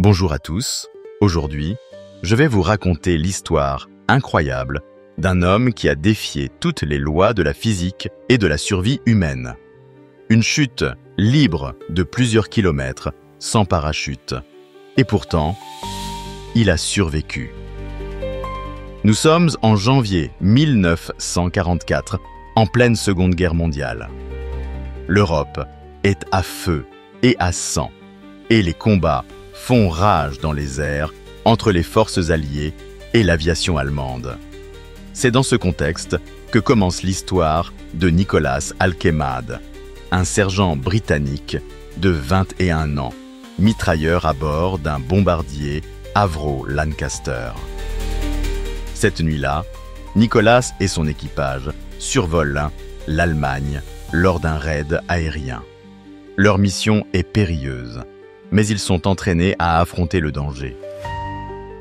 Bonjour à tous, aujourd'hui, je vais vous raconter l'histoire incroyable d'un homme qui a défié toutes les lois de la physique et de la survie humaine. Une chute libre de plusieurs kilomètres, sans parachute. Et pourtant, il a survécu. Nous sommes en janvier 1944, en pleine Seconde Guerre mondiale. L'Europe est à feu et à sang, et les combats font rage dans les airs entre les forces alliées et l'aviation allemande. C'est dans ce contexte que commence l'histoire de Nicholas Alkemade, un sergent britannique de 21 ans, mitrailleur à bord d'un bombardier Avro Lancaster. Cette nuit-là, Nicholas et son équipage survolent l'Allemagne lors d'un raid aérien. Leur mission est périlleuse, mais ils sont entraînés à affronter le danger.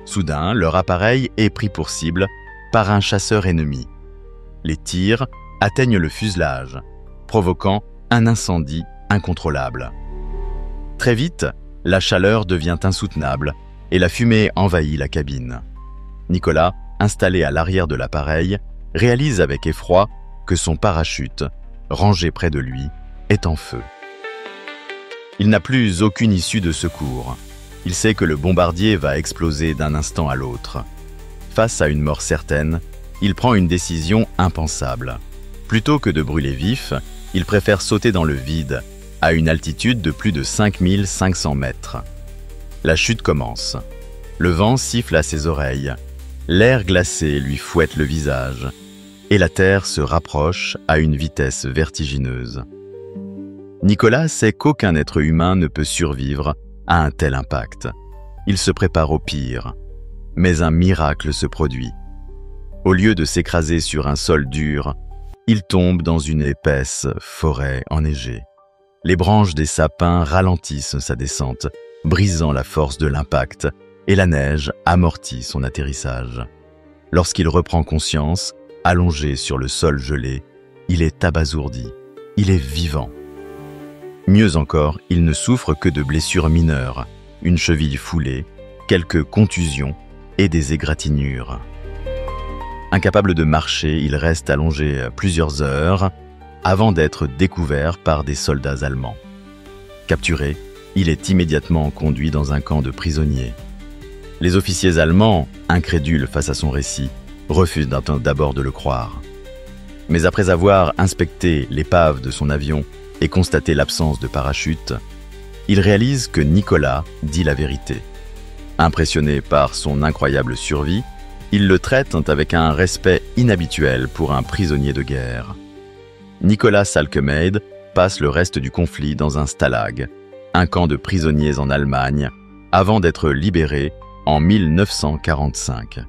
Soudain, leur appareil est pris pour cible par un chasseur ennemi. Les tirs atteignent le fuselage, provoquant un incendie incontrôlable. Très vite, la chaleur devient insoutenable et la fumée envahit la cabine. Nicolas, installé à l'arrière de l'appareil, réalise avec effroi que son parachute, rangé près de lui, est en feu. Il n'a plus aucune issue de secours. Il sait que le bombardier va exploser d'un instant à l'autre. Face à une mort certaine, il prend une décision impensable. Plutôt que de brûler vif, il préfère sauter dans le vide, à une altitude de plus de 5500 mètres. La chute commence. Le vent siffle à ses oreilles. L'air glacé lui fouette le visage. Et la terre se rapproche à une vitesse vertigineuse. Nicolas sait qu'aucun être humain ne peut survivre à un tel impact. Il se prépare au pire. Mais un miracle se produit. Au lieu de s'écraser sur un sol dur, il tombe dans une épaisse forêt enneigée. Les branches des sapins ralentissent sa descente, brisant la force de l'impact, et la neige amortit son atterrissage. Lorsqu'il reprend conscience, allongé sur le sol gelé, il est abasourdi, il est vivant. Mieux encore, il ne souffre que de blessures mineures, une cheville foulée, quelques contusions et des égratignures. Incapable de marcher, il reste allongé plusieurs heures avant d'être découvert par des soldats allemands. Capturé, il est immédiatement conduit dans un camp de prisonniers. Les officiers allemands, incrédules face à son récit, refusent d'abord de le croire. Mais après avoir inspecté l'épave de son avion et constaté l'absence de parachute, ils réalisent que Nicolas dit la vérité. Impressionné par son incroyable survie, ils le traitent avec un respect inhabituel pour un prisonnier de guerre. Nicholas Alkemade passe le reste du conflit dans un stalag, un camp de prisonniers en Allemagne, avant d'être libéré en 1945.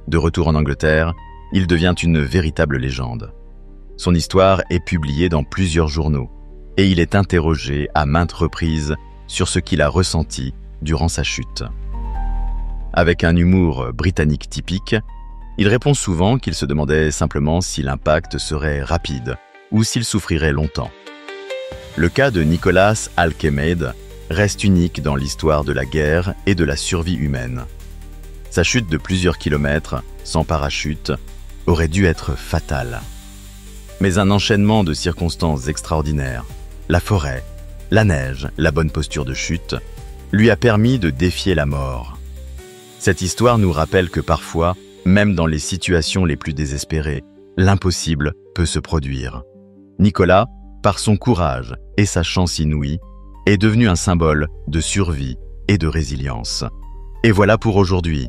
De retour en Angleterre, il devient une véritable légende. Son histoire est publiée dans plusieurs journaux et il est interrogé à maintes reprises sur ce qu'il a ressenti durant sa chute. Avec un humour britannique typique, il répond souvent qu'il se demandait simplement si l'impact serait rapide ou s'il souffrirait longtemps. Le cas de Nicholas Alkemade reste unique dans l'histoire de la guerre et de la survie humaine. Sa chute de plusieurs kilomètres, sans parachute, aurait dû être fatale. Mais un enchaînement de circonstances extraordinaires, la forêt, la neige, la bonne posture de chute, lui a permis de défier la mort. Cette histoire nous rappelle que parfois, même dans les situations les plus désespérées, l'impossible peut se produire. Nicolas, par son courage et sa chance inouïe, est devenu un symbole de survie et de résilience. Et voilà pour aujourd'hui.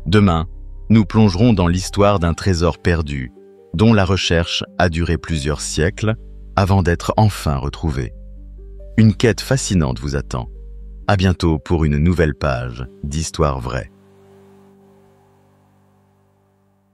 Demain, nous plongerons dans l'histoire d'un trésor perdu, dont la recherche a duré plusieurs siècles avant d'être enfin retrouvé. Une quête fascinante vous attend. À bientôt pour une nouvelle page d'Histoire vraie.